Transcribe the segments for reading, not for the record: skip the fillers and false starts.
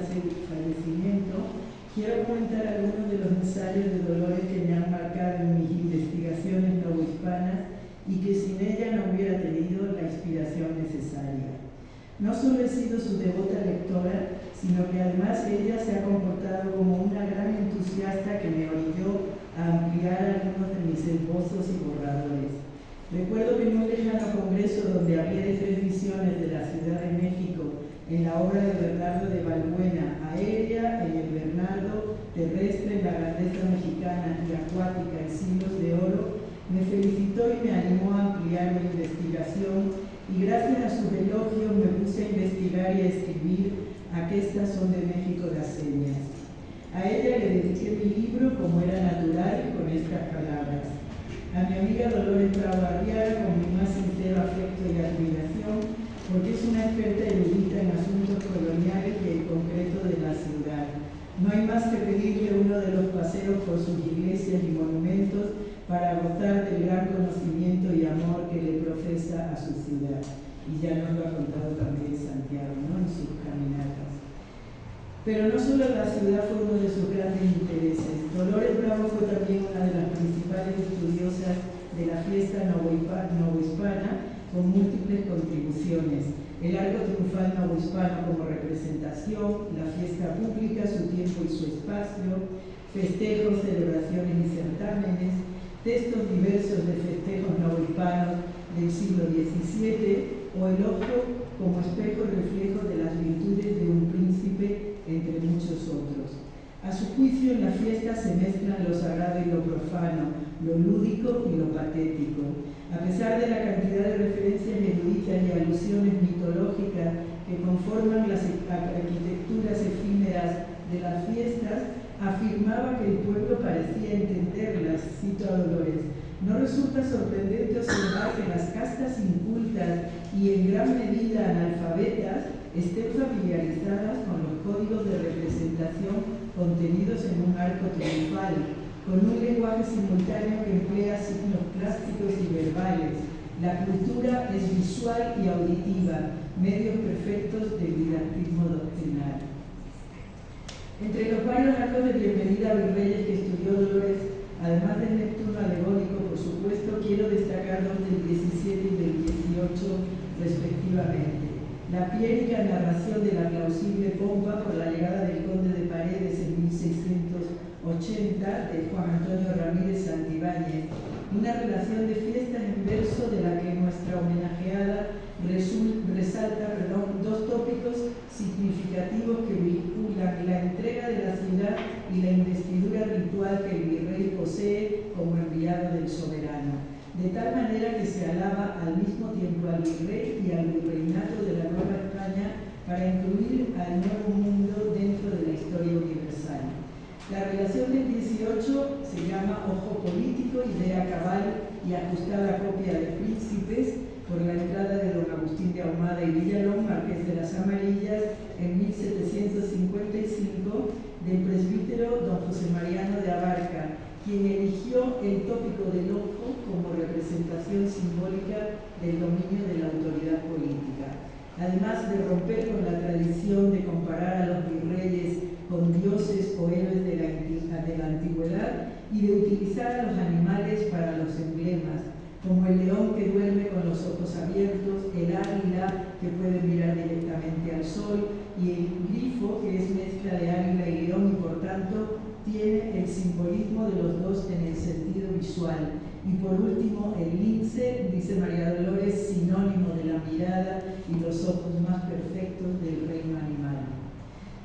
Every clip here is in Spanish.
fallecimiento, quiero comentar algunos de los ensayos de Dolores que me han marcado en mis investigaciones novohispanas y que sin ella no hubiera tenido la inspiración necesaria. No solo he sido su devota lectora, sino que además ella se ha comportado como una gran entusiasta que me orilló a ampliar algunos de mis esbozos y borradores. Recuerdo que en un lejano congreso donde hablé de 3 visiones de la Ciudad de México en la obra de Bernardo de Balbuena, aérea en el Bernardo, terrestre en la grandeza mexicana y acuática en Siglos de Oro, me felicitó y me animó a ampliar mi investigación y gracias a sus elogios me puse a investigar y a escribir Aquestas son de México las señas. A ella le dediqué mi libro Como era natural con estas palabras. A mi amiga Dolores Bravo Arriaga con mi más sincero afecto y admiración, porque es una experta erudita en asuntos coloniales y en concreto de la ciudad. No hay más que pedirle uno de los paseos por sus iglesias y monumentos para gozar del gran conocimiento y amor que le profesa a su ciudad. Y ya nos lo ha contado también Santiago, ¿no?, en sus caminatas. Pero no solo la ciudad fue uno de sus grandes intereses. Dolores Bravo fue también una de las principales estudiosas de la fiesta novohispana, con múltiples contribuciones: el arco triunfal novohispano como representación, la fiesta pública, su tiempo y su espacio, festejos, celebraciones y certámenes, textos diversos de festejos novohispanos del siglo XVII, o el ojo como espejo reflejo de las virtudes de un príncipe, entre muchos otros. A su juicio, en la fiesta se mezclan lo sagrado y lo profano, lo lúdico y lo patético. A pesar de la cantidad de referencias eruditas y alusiones mitológicas que conforman las arquitecturas efímeras de las fiestas, afirmaba que el pueblo parecía entenderlas, cito a Dolores. No resulta sorprendente observar que las castas incultas y en gran medida analfabetas estén familiarizadas con los códigos de representación contenidos en un arco triunfal, con un lenguaje simultáneo que emplea signos plásticos y verbales. La cultura es visual y auditiva, medios perfectos del didactismo doctrinal. Entre los varios actos de bienvenida a virreyes que estudió Dolores, además del Neptuno alegórico, por supuesto, quiero destacar dos del 17 y del 18 respectivamente. La piérica narración de la plausible pompa por la llegada del conde de Paredes en 1680 de Juan Antonio Ramírez Santibáñez, una relación de fiestas en verso de la que nuestra homenajeada resalta dos tópicos significativos que vinculan la entrega de la ciudad y la investidura ritual que el virrey posee como enviado del soberano, de tal manera que se alaba al mismo tiempo al virrey y al virreinato de la Nueva España para incluir al Nuevo Mundo dentro de la historia universal. La relación del 18 se llama Ojo Político, idea cabal y ajustada copia de Príncipes, por la entrada de don Agustín de Ahumada y Villalón, marqués de las Amarillas, en 1755, del presbítero don José Mariano de Abarca, quien eligió el tópico del ojo como representación simbólica del dominio de la autoridad política. Además de romper con la tradición de comparar a los virreyes con dioses o héroes de la antigüedad y de utilizar a los animales para los emblemas, como el león que duerme con los ojos abiertos, el águila que puede mirar directamente al sol y el grifo que es mezcla de águila y león y por tanto tiene el simbolismo de los dos en el sentido visual. Y por último, el lince, dice María Dolores, sinónimo de la mirada y los ojos más perfectos del reino animal.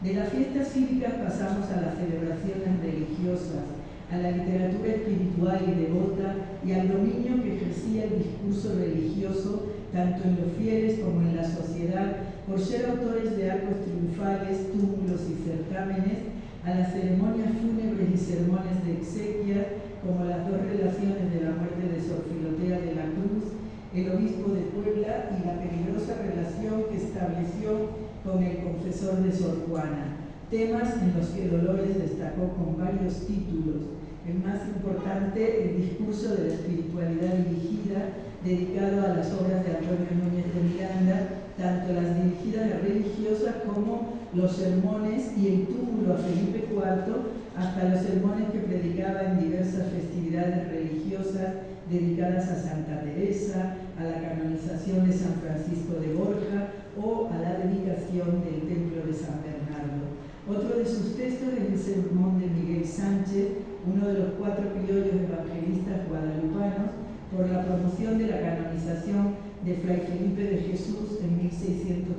De las fiestas cívicas pasamos a las celebraciones religiosas, a la literatura espiritual y devota y al dominio que ejercía el discurso religioso tanto en los fieles como en la sociedad por ser autores de arcos triunfales, túmulos y certámenes, a las ceremonias fúnebres y sermones de exequias, como las dos relaciones de la muerte de Sor Filotea de la Cruz, el obispo de Puebla y la peligrosa relación que estableció con el confesor de Sor Juana, temas en los que Dolores destacó con varios títulos. El más importante, el discurso de la espiritualidad dirigida, dedicado a las obras de Antonio Núñez de Miranda, tanto las dirigidas a religiosas como los sermones y el túmulo a Felipe IV, hasta los sermones que predicaba en diversas festividades religiosas dedicadas a Santa Teresa, a la canonización de San Francisco de Borja o a la dedicación del Templo de San Bernardo. Otro de sus textos es el Sermón de Miguel Sánchez, uno de los 4 criollos evangelistas guadalupanos, por la promoción de la canonización de Fray Felipe de Jesús en 1640.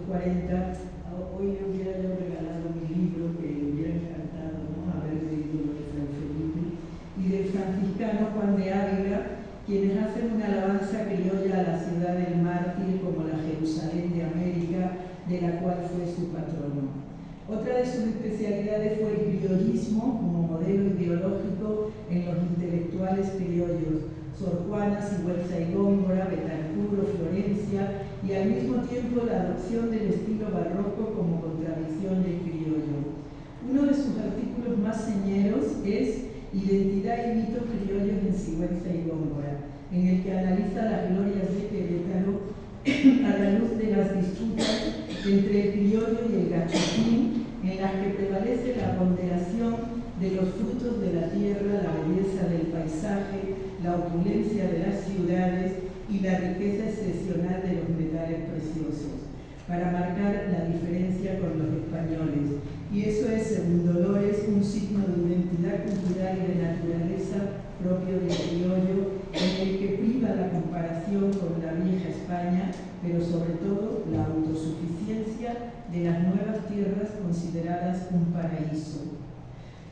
Hoy le hubiera yo regalado mi libro, que le hubiera encantado, ¿no?, haber leído lo de Fray Felipe, y del franciscano Juan de Ávila, quienes hacen una alabanza criolla a la ciudad del mártir como la Jerusalén de América, de la cual fue su patrono. Otra de sus especialidades fue el criollismo como modelo ideológico en los intelectuales criollos, Sor Juana, Sigüenza y Góngora, Betancur, Florencia, y al mismo tiempo la adopción del estilo barroco como contradicción del criollo. Uno de sus artículos más señeros es Identidad y mitos criollos en Sigüenza y Góngora, en el que analiza las glorias de Querétaro a la luz de las disputas entre el criollo y el gachupín, en las que prevalece la ponderación de los frutos de la tierra, la belleza del paisaje, la opulencia de las ciudades y la riqueza excepcional de los metales preciosos, para marcar la diferencia con los españoles. Y eso es, según Dolores, un signo de identidad cultural y de naturaleza propio del criollo, en el que priva la comparación con la vieja España, pero sobre todo la autosuficiencia de las nuevas tierras consideradas un paraíso.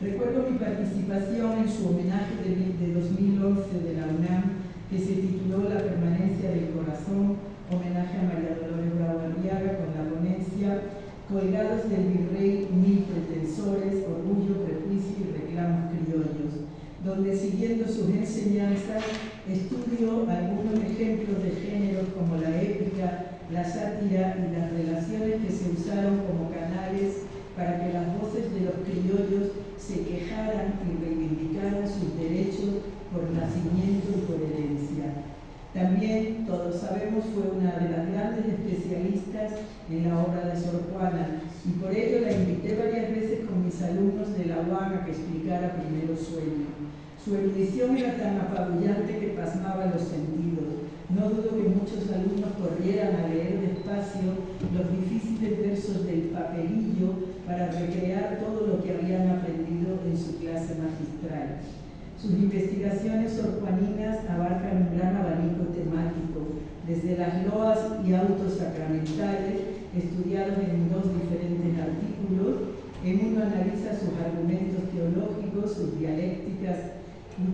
Recuerdo mi participación en su homenaje de 2011 de la UNAM, que se tituló La permanencia del corazón, homenaje a María Dolores Bravo Arriaga, con la ponencia Colgados del Virrey, 1000 pretensores, orgullo, prejuicio y reclamos criollos, donde, siguiendo sus enseñanzas, estudio algunos ejemplos de géneros como la épica, la sátira y las relaciones que se usaron como canales para que las voces de los criollos se quejaran y reivindicaran sus derechos por nacimiento y por herencia. También, todos sabemos, fue una de las grandes especialistas en la obra de Sor Juana, y por ello la invité varias veces con mis alumnos de la UAM a que explicara Primero Sueño. Su erudición era tan apabullante que pasmaba los sentidos. No dudo que muchos alumnos corrieran a leer despacio los difíciles versos del papelillo para recrear todo lo que habían aprendido en su clase magistral. Sus investigaciones sorjuaninas abarcan un gran abanico temático, desde las loas y autos sacramentales, estudiados en 2 diferentes artículos. En uno analiza sus argumentos teológicos, sus dialécticas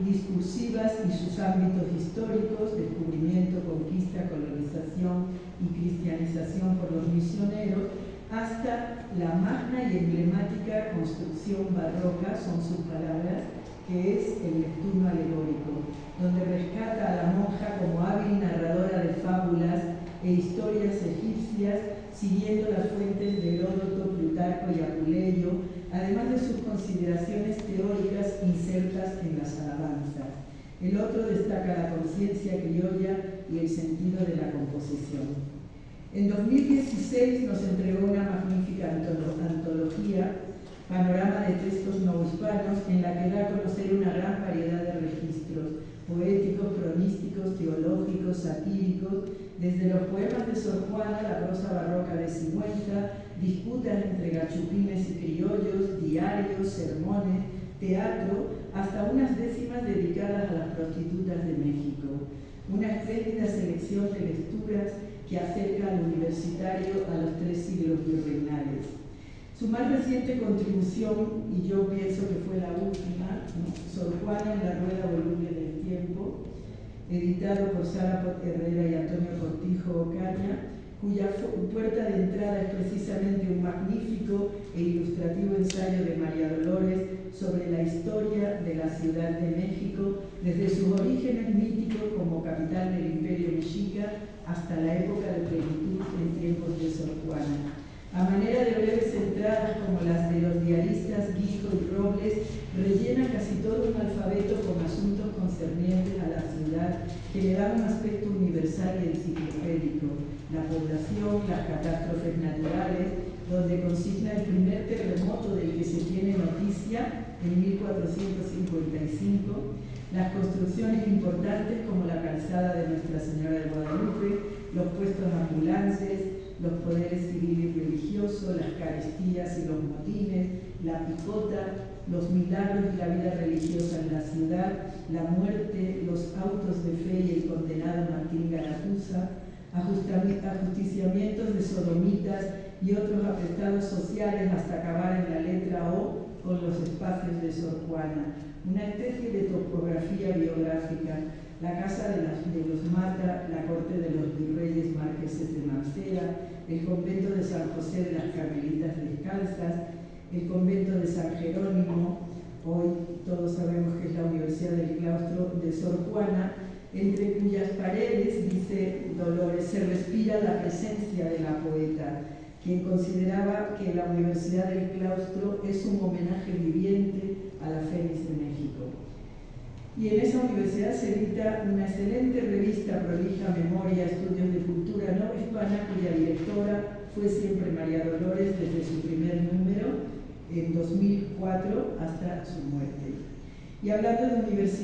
discursivas y sus ámbitos históricos, descubrimiento, conquista, colonización y cristianización por los misioneros, hasta la magna y emblemática construcción barroca, son sus palabras, que es el Neptuno alegórico, donde rescata a la monja como hábil narradora de fábulas e historias egipcias, siguiendo las fuentes de Heródoto, Plutarco y Apuleyo, además de sus consideraciones teóricas insertas en las alabanzas. El otro destaca la conciencia criolla y el sentido de la composición. En 2016 nos entregó una magnífica antología, Panorama de Textos Novohispanos, en la que da a conocer una gran variedad de registros poéticos, cronísticos, teológicos, satíricos, desde los poemas de Sor Juana, la prosa barroca de Sigüenza, disputas entre gachupines y criollos, diarios, sermones, teatro, hasta unas décimas dedicadas a las prostitutas de México. Una espléndida selección de lecturas que acerca al universitario a los 3 siglos virreinales. Su más reciente contribución, y yo pienso que fue la última, ¿no?, Sor Juana en la rueda voluble del tiempo, editado por Sara Herrera y Antonio Cortijo Ocaña, cuya puerta de entrada es precisamente un magnífico e ilustrativo ensayo de María Dolores sobre la historia de la Ciudad de México, desde sus orígenes míticos como capital del Imperio Mexica hasta la época de plenitud en tiempos de Sor Juana. A manera de breves entradas como las de los memorialistas Guijo y Robles, rellena casi todo un alfabeto con asuntos concernientes a la ciudad que le dan un aspecto universal y enciclopédico: la población, las catástrofes naturales, donde consigna el primer terremoto del que se tiene noticia en 1455, las construcciones importantes como la calzada de Nuestra Señora de Guadalupe, los puestos ambulantes, los poderes civil y religioso, las carestías y los motines, la picota, los milagros y la vida religiosa en la ciudad, la muerte, los autos de fe y el condenado Martín Garatuza, ajusticiamientos de sodomitas y otros apretados sociales hasta acabar en la letra O con los espacios de Sor Juana, una especie de topografía biográfica: la casa de los Mata, la corte de los virreyes marqueses de Mancera, el convento de San José de las Carmelitas Descalzas, el convento de San Jerónimo, hoy todos sabemos que es la Universidad del Claustro de Sor Juana, entre cuyas paredes, dice Dolores, se respira la presencia de la poeta, quien consideraba que la Universidad del Claustro es un homenaje viviente a la Fénix de México. Y en esa universidad se edita una excelente revista prolija, Memoria, Estudios de Cultura No Hispana, cuya directora fue siempre María Dolores desde su primer número, en 2004 hasta su muerte. Y hablando de universidad,